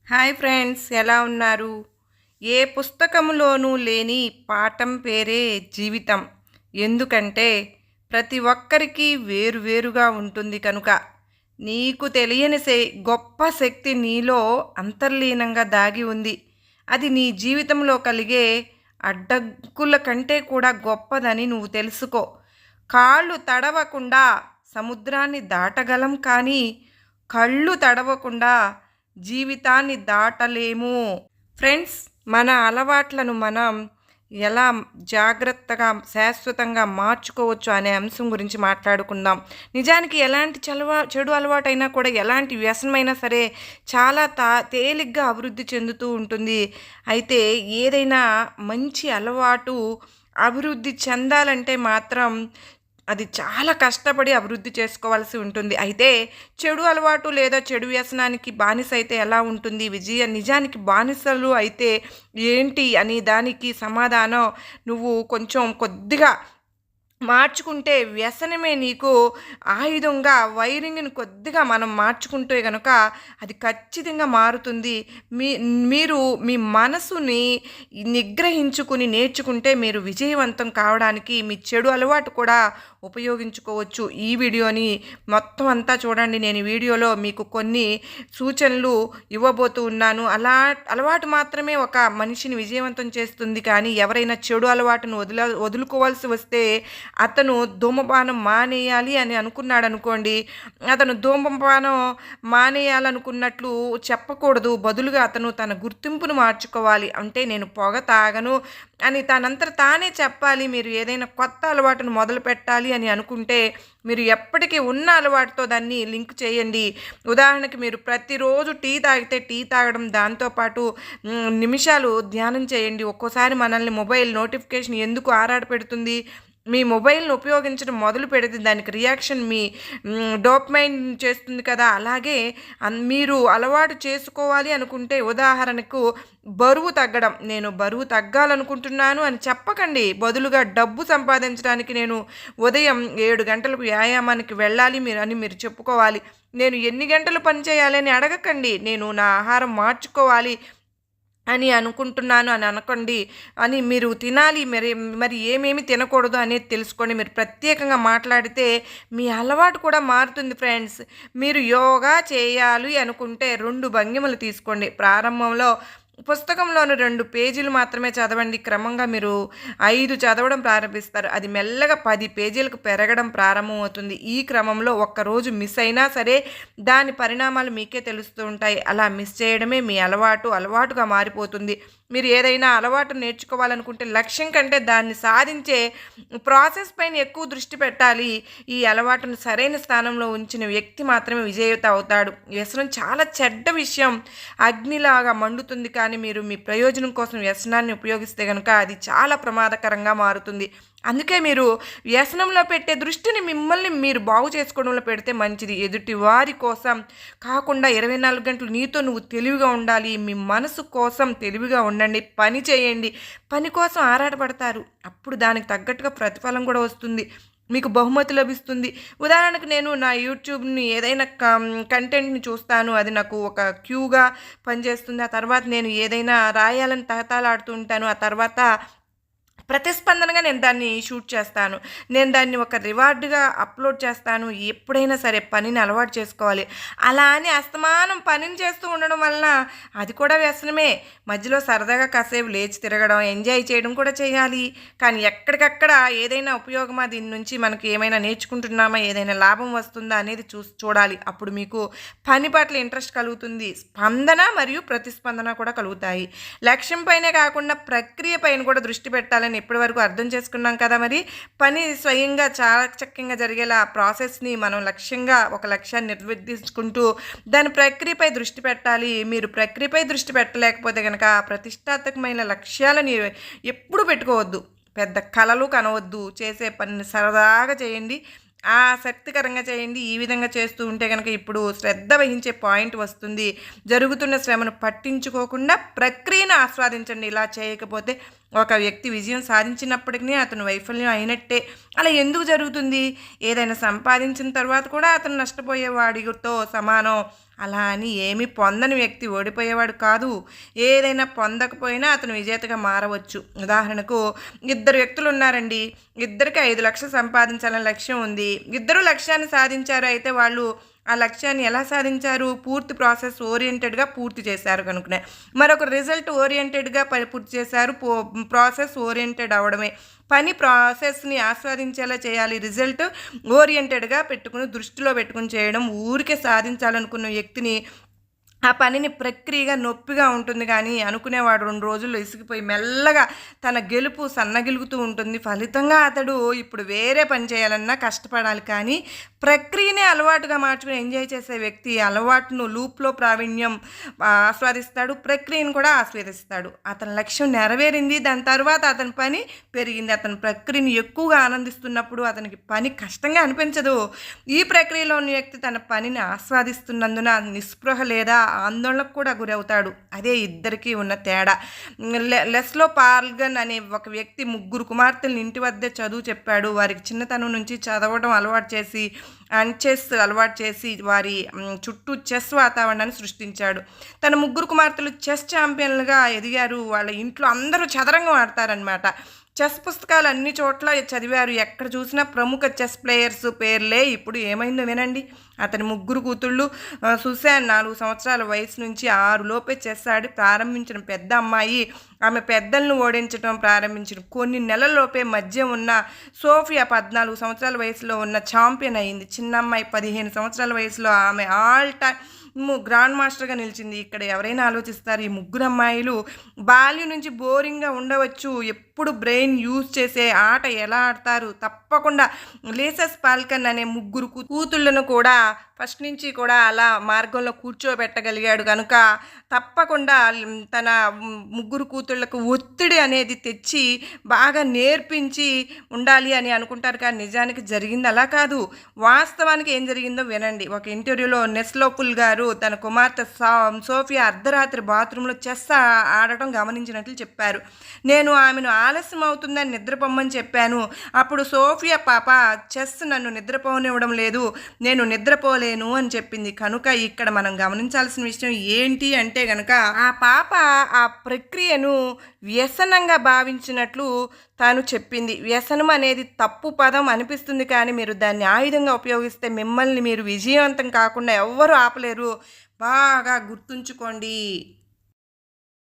Hi friends, ఎలా ఉన్నారు? ఏ పుస్తకములోనూ లేని పాఠం పేరే జీవితం. ఎందుకంటే ప్రతి ఒక్కరికి వేరువేరుగా ఉంటుంది కనుక. నీకు తెలియని గొప్ప శక్తి నీలో అంతర్లీనంగా దాగి ఉంది. అది నీ జీవితంలో కలిగే అడ్డంకుల కంటే కూడా గొప్పదని నువ్వు తెలుసుకో. కాళ్ళు తడవకుండా సముద్రాన్ని దాటగలం, కానీ కళ్ళు తడవకుండా జీవితాన్ని దాటలేము. ఫ్రెండ్స్, మన అలవాట్లను మనం ఎలా జాగ్రత్తగా శాశ్వతంగా మార్చుకోవచ్చు అనే అంశం గురించి మాట్లాడుకుందాం. నిజానికి ఎలాంటి చెడు అలవాటైనా కూడా, ఎలాంటి వ్యసనమైనా సరే చాలా తేలిగ్గా అభివృద్ధి చెందుతూ ఉంటుంది. అయితే ఏదైనా మంచి అలవాటు అభివృద్ధి చెందాలంటే మాత్రం అది చాలా కష్టపడి అభివృద్ధి చేసుకోవాల్సి ఉంటుంది. అయితే చెడు అలవాటు లేదా చెడు వ్యసనానికి బానిస అయితే ఎలా ఉంటుంది? నిజానికి బానిసలు అయితే ఏంటి అని దానికి సమాధానం నువ్వు కొద్దిగా మార్చుకుంటే, వ్యసనమే నీకు ఆయుధంగా వైరింగ్‌ని కొద్దిగా మనం మార్చుకుంటే గనక అది ఖచ్చితంగా మారుతుంది. మీరు మీ మనసుని నిగ్రహించుకుని నేర్చుకుంటే మీరు విజయవంతం కావడానికి మీ చెడు అలవాటు కూడా ఉపయోగించుకోవచ్చు. ఈ వీడియోని మొత్తం అంతా చూడండి. నేను ఈ వీడియోలో మీకు కొన్ని సూచనలు ఇవ్వబోతూ ఉన్నాను. అలవాటు మాత్రమే ఒక మనిషిని విజయవంతం చేస్తుంది, కానీ ఎవరైనా చెడు అలవాటును వదులుకోవాల్సి వస్తే అతను ధూమపానం మానేయాలి అని అనుకున్నాడు అనుకోండి, అతను ధూమపానం మానేయాలనుకున్నట్లు చెప్పకూడదు. బదులుగా అతను తన గుర్తింపును మార్చుకోవాలి. అంటే నేను పొగ తాగను అని తనంతట తానే చెప్పాలి. మీరు ఏదైనా కొత్త అలవాటును మొదలు పెట్టాలి అని అనుకుంటే మీరు ఎప్పటికీ ఉన్న అలవాటుతో దాన్ని లింక్ చేయండి. ఉదాహరణకి, మీరు ప్రతిరోజు టీ తాగితే టీ తాగడం, దాంతోపాటు నిమిషాలు ధ్యానం చేయండి. ఒక్కోసారి మనల్ని మొబైల్ నోటిఫికేషన్ ఎందుకు ఆరాటపెడుతుంది? మీ మొబైల్ని ఉపయోగించడం మొదలు పెడితే దానికి రియాక్షన్ మీ డోపమైన్ చేస్తుంది కదా. అలాగే మీరు అలవాటు చేసుకోవాలి అనుకుంటే, ఉదాహరణకు బరువు తగ్గడం. నేను బరువు తగ్గాలనుకుంటున్నాను అని చెప్పకండి. బదులుగా డబ్బు సంపాదించడానికి నేను ఉదయం 7 గంటలకు వ్యాయామానికి వెళ్ళాలి మీరు చెప్పుకోవాలి. నేను ఎన్ని గంటలు పని చేయాలి అని అడగకండి. నేను నా ఆహారం మార్చుకోవాలి అని అనుకుంటున్నాను అని అనకండి. అని మీరు తినాలి, మరి ఏమేమి తినకూడదు అనేది తెలుసుకోండి. మీరు ప్రత్యేకంగా మాట్లాడితే మీ అలవాటు కూడా మారుతుంది. ఫ్రెండ్స్, మీరు యోగా చేయాలి అనుకుంటే 2 భంగిమలు తీసుకోండి. ప్రారంభంలో పుస్తకంలోని 2 పేజీలు మాత్రమే చదవండి. క్రమంగా మీరు 5 చదవడం ప్రారంభిస్తారు. అది మెల్లగా 10 పేజీలకు పెరగడం ప్రారంభమవుతుంది. ఈ క్రమంలో ఒక్కరోజు మిస్ అయినా సరే దాని పరిణామాలు మీకే తెలుస్తూ ఉంటాయి. అలా మిస్ చేయడమే మీ అలవాటుగా మారిపోతుంది. మీరు ఏదైనా అలవాటు నేర్చుకోవాలనుకుంటే లక్ష్యం కంటే దాన్ని సాధించే ప్రాసెస్ పైన ఎక్కువ దృష్టి పెట్టాలి. ఈ అలవాటును సరైన స్థానంలో ఉంచిన వ్యక్తి మాత్రమే విజేత అవుతాడు. వ్యసనం చాలా చెడ్డ విషయం. అగ్నిలాగా మండుతుంది, కానీ మీరు మీ ప్రయోజనం కోసం వ్యసనాన్ని ఉపయోగిస్తే కనుక అది చాలా ప్రమాదకరంగా మారుతుంది. అందుకే మీరు వ్యసనంలో పెట్టే దృష్టిని మిమ్మల్ని మీరు బాగు చేసుకోవడంలో పెడితే మంచిది. ఎదుటి వారి కోసం కాకుండా 24 గంటలు నీతో నువ్వు తెలివిగా ఉండాలి. మీ మనసు కోసం తెలివిగా ఉండండి. పని చేయండి. పని కోసం ఆరాటపడతారు, అప్పుడు దానికి తగ్గట్టుగా ప్రతిఫలం కూడా వస్తుంది. మీకు బహుమతి లభిస్తుంది. ఉదాహరణకు, నేను నా యూట్యూబ్ని ఏదైనా కంటెంట్ని చూస్తాను, అది నాకు ఒక క్యూగా పనిచేస్తుంది. ఆ తర్వాత నేను ఏదైనా రాయాలని తహతాలాడుతూ ఉంటాను. ఆ తర్వాత ప్రతిస్పందనగా నేను దాన్ని షూట్ చేస్తాను. నేను దాన్ని ఒక రివార్డుగా అప్లోడ్ చేస్తాను. ఎప్పుడైనా సరే పనిని అలవాటు చేసుకోవాలి. అలా అని అస్తమానం పనిని చేస్తూ ఉండడం వలన అది కూడా వ్యసనమే. మధ్యలో సరదాగా కాసేపు లేచి తిరగడం, ఎంజాయ్ చేయడం కూడా చేయాలి. కానీ ఎక్కడికక్కడ ఏదైనా ఉపయోగమా, దీని నుంచి మనకి ఏమైనా నేర్చుకుంటున్నామా, ఏదైనా లాభం వస్తుందా అనేది చూడాలి. అప్పుడు మీకు పని పట్ల ఇంట్రెస్ట్ కలుగుతుంది. స్పందన మరియు ప్రతిస్పందన కూడా కలుగుతాయి. లక్ష్యం పైనే కాకుండా ప్రక్రియ పైన కూడా దృష్టి పెట్టాలని ఇప్పటి వరకు అర్థం చేసుకున్నాం కదా. మరి పని స్వయంగా చాకచక్యంగా జరిగేలా ఆ ప్రాసెస్ని మనం ఒక లక్ష్యాన్ని నిర్వర్తించుకుంటూ దాని ప్రక్రియపై దృష్టి పెట్టాలి. మీరు ప్రక్రియపై దృష్టి పెట్టలేకపోతే కనుక ప్రతిష్టాత్మకమైన లక్ష్యాలను ఎప్పుడు పెట్టుకోవద్దు. పెద్ద కలలు కనవద్దు. చేసే పనిని సరదాగా చేయండి, ఆసక్తికరంగా చేయండి. ఈ విధంగా చేస్తూ ఉంటే కనుక ఇప్పుడు శ్రద్ధ వహించే పాయింట్ వస్తుంది. జరుగుతున్న శ్రమను పట్టించుకోకుండా ప్రక్రియను ఆస్వాదించండి. ఇలా చేయకపోతే ఒక వ్యక్తి విజయం సాధించినప్పటికీ అతను వైఫల్యం అయినట్టే. అలా ఎందుకు జరుగుతుంది? ఏదైనా సంపాదించిన తర్వాత కూడా అతను నష్టపోయేవాడితో సమానం. అలా అని ఏమీ పొందని వ్యక్తి ఓడిపోయేవాడు కాదు. ఏదైనా పొందకపోయినా అతను విజేతగా మారవచ్చు. ఉదాహరణకు ఇద్దరు వ్యక్తులు ఉన్నారండి. ఇద్దరికి 5,00,000 సంపాదించాలని లక్ష్యం ఉంది. ఇద్దరు లక్ష్యాన్ని సాధించారు. అయితే వాళ్ళు ఆ లక్ష్యాన్ని ఎలా సాధించారు? పూర్తి ప్రాసెస్ ఓరియంటెడ్గా పూర్తి చేశారు కనుకనే. మరొక రిజల్ట్ ఓరియంటెడ్గా పూర్తి చేశారు. ప్రాసెస్ ఓరియంటెడ్ అవడమే. పని ప్రాసెస్ని ఆస్వాదించేలా చేయాలి. రిజల్ట్ ఓరియంటెడ్గా పెట్టుకుని దృష్టిలో పెట్టుకుని చేయడం. ఊరికే సాధించాలనుకున్న వ్యక్తిని ఆ పనిని ప్రక్రియగా నొప్పిగా ఉంటుంది, కానీ అనుకునేవాడు 2 రోజుల్లో ఇసిగిపోయి మెల్లగా తన గెలుపు సన్నగిలుగుతూ ఉంటుంది. ఫలితంగా అతడు ఇప్పుడు వేరే పని చేయాలన్నా కష్టపడాలి. కానీ ప్రక్రియనే అలవాటుగా మార్చుకుని ఎంజాయ్ చేసే వ్యక్తి అలవాటును లూప్లో ప్రావీణ్యం ఆస్వాదిస్తాడు, ప్రక్రియను కూడా ఆస్వాదిస్తాడు. అతని లక్ష్యం నెరవేరింది, దాని తర్వాత అతని పని పెరిగింది. అతని ప్రక్రియను ఎక్కువగా ఆనందిస్తున్నప్పుడు అతనికి పని కష్టంగా అనిపించదు. ఈ ప్రక్రియలో ఉన్న వ్యక్తి తన పనిని ఆస్వాదిస్తున్నందున నిస్పృహ లేదా ఆందోళనకు కూడా గురవుతాడు. అదే ఇద్దరికీ ఉన్న తేడా. లెస్లో పాల్గన్ అనే ఒక వ్యక్తి 3 కుమార్తెలను ఇంటి వద్దే చదువు చెప్పాడు. వారికి చిన్నతనం నుంచి చదవడం అలవాటు చేసి చెస్ అలవాటు చేసి వారి చుట్టూ చెస్ వాతావరణాన్ని సృష్టించాడు. తన 3 కుమార్తెలు చెస్ ఛాంపియన్లుగా ఎదిగారు. వాళ్ళ ఇంట్లో అందరూ చదరంగం ఆడతారనమాట. చెస్ పుస్తకాలు అన్ని చోట్ల చదివారు. ఎక్కడ చూసినా ప్రముఖ చెస్ ప్లేయర్స్ పేర్లే. ఇప్పుడు ఏమైందో వినండి. అతని 3 కూతుళ్ళు సుసాన్ 4 సంవత్సరాల వయసు నుంచి 6 లోపే చెస్ ఆడి ప్రారంభించిన పెద్ద అమ్మాయి ఆమె పెద్దలను ఓడించడం ప్రారంభించిన కొన్ని నెలల్లోపే మధ్య ఉన్న సోఫియా 14 సంవత్సరాల వయసులో ఉన్న ఛాంపియన్ అయింది. చిన్న అమ్మాయి 15 సంవత్సరాల వయసులో ఆమె ఆల్ టైమ్ గ్రాండ్ మాస్టర్గా నిలిచింది. ఇక్కడ ఎవరైనా ఆలోచిస్తారు, ఈ 3 అమ్మాయిలు బాల్యం నుంచి బోరింగ్గా ఉండవచ్చు, ఎప్పుడు బ్రెయిన్ యూజ్ చేసే ఆట ఎలా ఆడతారు? తప్పకుండా లేసెస్ పాల్కన్ అనే 3 కూతుళ్ళను కూడా ఫస్ట్ నుంచి కూడా అలా మార్గంలో కూర్చోబెట్టగలిగాడు కనుక తప్పకుండా తన 3 కూతుళ్లకు ఒత్తిడి అనేది తెచ్చి బాగా నేర్పించి ఉండాలి అని అనుకుంటారు. కానీ నిజానికి జరిగింది అలా కాదు. వాస్తవానికి ఏం జరిగిందో వినండి. ఒక ఇంటర్వ్యూలో నెస్లోపుల్ గారు తన కుమార్తె సోఫియా అర్ధరాత్రి బాత్రూంలో చెస్ ఆడటం గమనించినట్లు చెప్పారు. నేను ఆమెను ఆలస్యం అవుతుందని నిద్రపోమ్మని చెప్పాను. అప్పుడు సోఫియా పాప చెస్ నన్ను నిద్రపోనివ్వడం లేదు, నేను నిద్రపోలేను అని చెప్పింది. కనుక ఇక్కడ మనం గమనించాల్సిన విషయం ఏంటి అంటే గనక ఆ పాప ఆ ప్రక్రియను వ్యసనంగా భావించినట్లు తాను చెప్పింది. వ్యసనం అనేది తప్పు పదం అనిపిస్తుంది, కానీ మీరు దాన్ని ఆయుధంగా ఉపయోగిస్తే మిమ్మల్ని మీరు విజయవంతం కాకుండా ఎవ్వరూ ఆపలేరు. బాగా గుర్తుంచుకోండి.